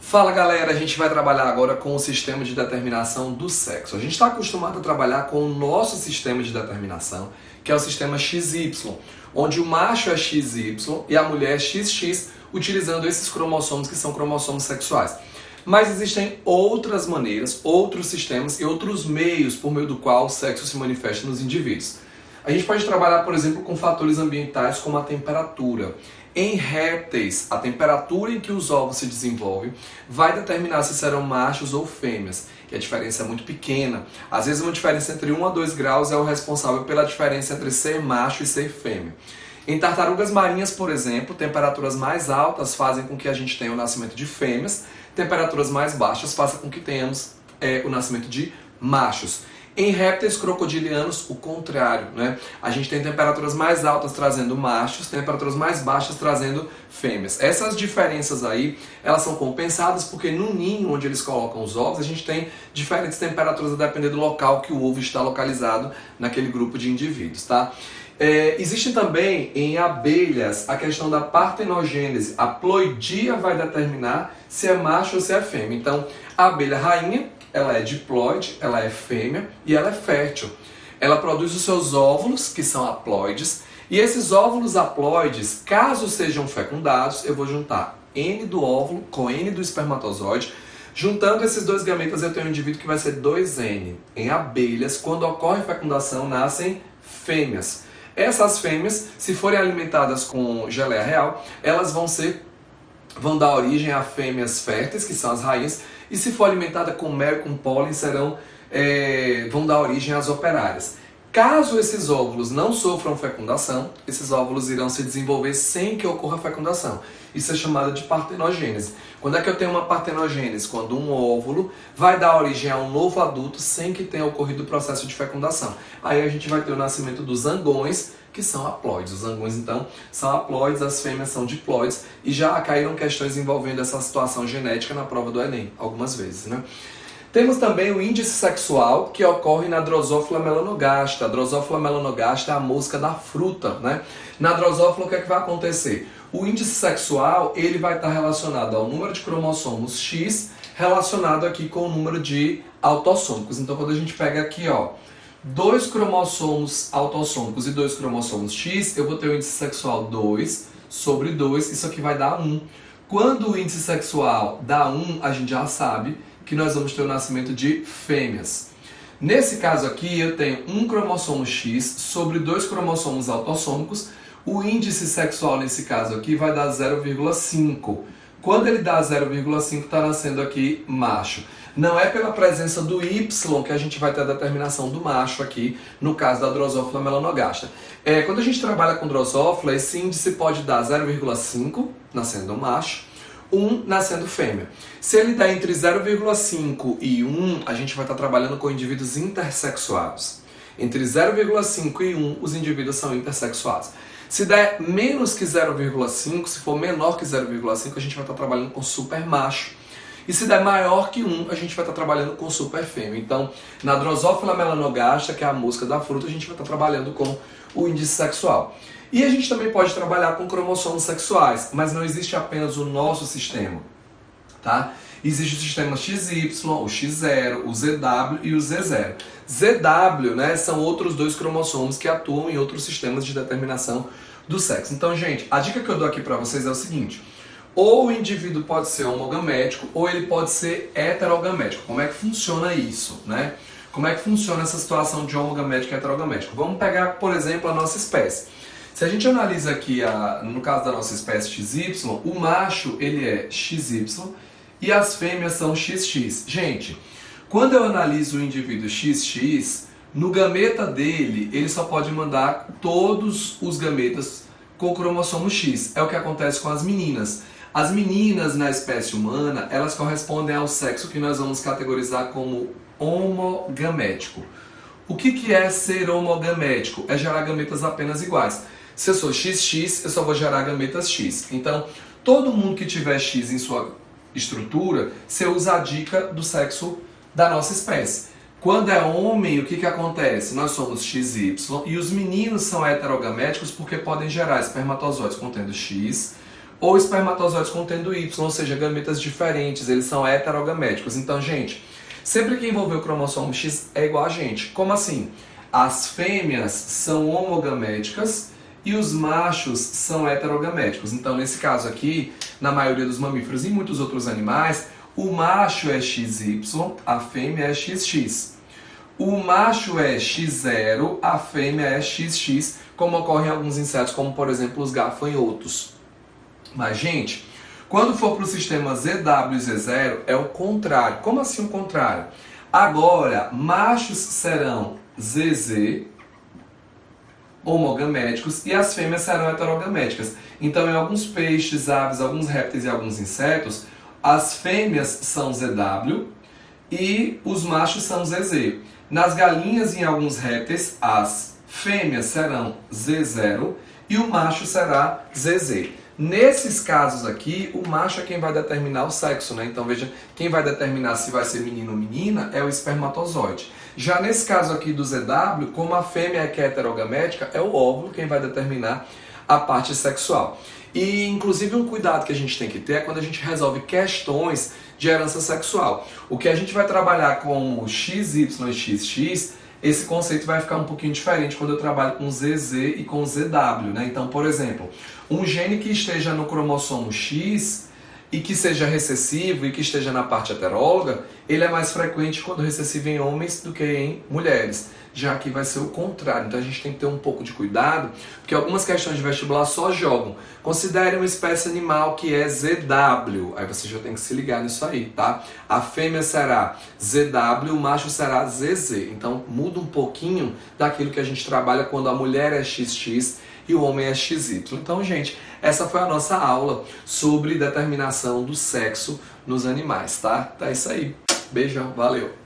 Fala galera, a gente vai trabalhar agora com o sistema de determinação do sexo. A gente está acostumado a trabalhar com o nosso sistema de determinação, que é o sistema XY, onde o macho é XY e a mulher é XX, utilizando esses cromossomos que são cromossomos sexuais. Mas existem outras maneiras, outros sistemas e outros meios por meio do qual o sexo se manifesta nos indivíduos. A gente pode trabalhar, por exemplo, com fatores ambientais como a temperatura. Em répteis, a temperatura em que os ovos se desenvolvem vai determinar se serão machos ou fêmeas, e a diferença é muito pequena. Às vezes uma diferença entre 1 a 2 graus é o responsável pela diferença entre ser macho e ser fêmea. Em tartarugas marinhas, por exemplo, temperaturas mais altas fazem com que a gente tenha o nascimento de fêmeas, temperaturas mais baixas fazem com que tenhamos o nascimento de machos. Em répteis crocodilianos, o contrário, né? A gente tem temperaturas mais altas trazendo machos, temperaturas mais baixas trazendo fêmeas. Essas diferenças aí, elas são compensadas porque no ninho onde eles colocam os ovos, a gente tem diferentes temperaturas a depender do local que o ovo está localizado naquele grupo de indivíduos, tá? Existe também em abelhas a questão da partenogênese. A ploidia vai determinar se é macho ou se é fêmea. Então, a abelha rainha, ela é diploide, ela é fêmea e ela é fértil. Ela produz os seus óvulos, que são haploides, e esses óvulos haploides, caso sejam fecundados, eu vou juntar N do óvulo com N do espermatozoide. Juntando esses dois gametas, eu tenho um indivíduo que vai ser 2N. Em abelhas, quando ocorre fecundação, nascem fêmeas. Essas fêmeas, se forem alimentadas com geleia real, elas vão dar origem a fêmeas férteis, que são as rainhas, e se for alimentada com mel e com pólen, vão dar origem às operárias. Caso esses óvulos não sofram fecundação, esses óvulos irão se desenvolver sem que ocorra fecundação. Isso é chamado de partenogênese. Quando é que eu tenho uma partenogênese? Quando um óvulo vai dar origem a um novo adulto sem que tenha ocorrido o processo de fecundação. Aí a gente vai ter o nascimento dos zangões, que são haploides. Os zangões, então, são haploides, as fêmeas são diploides, e já caíram questões envolvendo essa situação genética na prova do Enem, algumas vezes, né? Temos também o índice sexual, que ocorre na Drosophila melanogaster. A Drosophila melanogaster é a mosca da fruta, né? Na Drosophila, o que é que vai acontecer? O índice sexual, ele vai estar relacionado ao número de cromossomos X, relacionado aqui com o número de autossômicos. Então, quando a gente pega aqui, ó, 2 cromossomos autossômicos e 2 cromossomos X, eu vou ter o índice sexual 2 sobre 2, isso aqui vai dar 1. Quando o índice sexual dá 1, a gente já sabe que nós vamos ter o nascimento de fêmeas. Nesse caso aqui, eu tenho 1 cromossomo X sobre 2 cromossomos autossômicos. O índice sexual nesse caso aqui vai dar 0,5. Quando ele dá 0,5, está nascendo aqui macho. Não é pela presença do Y que a gente vai ter a determinação do macho aqui, no caso da Drosophila melanogaster. Quando a gente trabalha com Drosophila, esse índice pode dar 0,5, nascendo macho, 1 nascendo fêmea. Se ele der entre 0,5 e 1, a gente vai estar trabalhando com indivíduos intersexuados. Entre 0,5 e 1, os indivíduos são intersexuados. Se der menos que 0,5, se for menor que 0,5, a gente vai estar trabalhando com super macho. E se der maior que 1, a gente vai estar trabalhando com super fêmea. Então, na Drosophila melanogaster, que é a mosca da fruta, a gente vai estar trabalhando com o índice sexual. E a gente também pode trabalhar com cromossomos sexuais, mas não existe apenas o nosso sistema, tá? Existe o sistema XY, o X0, o ZW e o Z0. ZW, né, são outros 2 cromossomos que atuam em outros sistemas de determinação do sexo. Então, gente, a dica que eu dou aqui para vocês é o seguinte: ou o indivíduo pode ser homogamético, ou ele pode ser heterogamético. Como é que funciona isso, né? Como é que funciona essa situação de homogamético e heterogamético? Vamos pegar, por exemplo, a nossa espécie. Se a gente analisa aqui, no caso da nossa espécie XY, o macho ele é XY e as fêmeas são XX. Gente, quando eu analiso o indivíduo XX, no gameta dele, ele só pode mandar todos os gametas com o cromossomo X. É o que acontece com as meninas. As meninas na espécie humana, elas correspondem ao sexo que nós vamos categorizar como homogamético. O que é ser homogamético? É gerar gametas apenas iguais. Se eu sou XX, eu só vou gerar gametas X. Então, todo mundo que tiver X em sua estrutura, você usa a dica do sexo da nossa espécie. Quando é homem, o que acontece? Nós somos XY e os meninos são heterogaméticos porque podem gerar espermatozoides contendo X ou espermatozoides contendo Y, ou seja, gametas diferentes, eles são heterogaméticos. Então, gente, sempre que envolver o cromossomo X é igual a gente. Como assim? As fêmeas são homogaméticas e os machos são heterogaméticos. Então, nesse caso aqui, na maioria dos mamíferos e muitos outros animais, o macho é XY, a fêmea é XX. O macho é X0, a fêmea é XX, como ocorre em alguns insetos, como por exemplo os gafanhotos. Mas, gente, quando for para o sistema ZW e Z0, é o contrário. Como assim o contrário? Agora, machos serão ZZ, homogaméticos, e as fêmeas serão heterogaméticas. Então, em alguns peixes, aves, alguns répteis e alguns insetos, as fêmeas são ZW e os machos são ZZ. Nas galinhas e em alguns répteis, as fêmeas serão Z0 e o macho será ZZ. Nesses casos aqui, o macho é quem vai determinar o sexo, né? Então veja, quem vai determinar se vai ser menino ou menina é o espermatozoide. Já nesse caso aqui do ZW, como a fêmea é que é heterogamética, é o óvulo quem vai determinar a parte sexual. E inclusive um cuidado que a gente tem que ter é quando a gente resolve questões de herança sexual. O que a gente vai trabalhar como XY e XX, esse conceito vai ficar um pouquinho diferente quando eu trabalho com ZZ e com ZW, né? Então, por exemplo, um gene que esteja no cromossomo X e que seja recessivo e que esteja na parte heteróloga, ele é mais frequente quando recessivo em homens do que em mulheres. Já que vai ser o contrário. Então a gente tem que ter um pouco de cuidado, porque algumas questões de vestibular só jogam. Considere uma espécie animal que é ZW. Aí você já tem que se ligar nisso aí, tá? A fêmea será ZW, o macho será ZZ. Então muda um pouquinho daquilo que a gente trabalha quando a mulher é XX e o homem é XY. Então, gente, essa foi a nossa aula sobre determinação do sexo nos animais, tá? Tá isso aí. Beijão, valeu!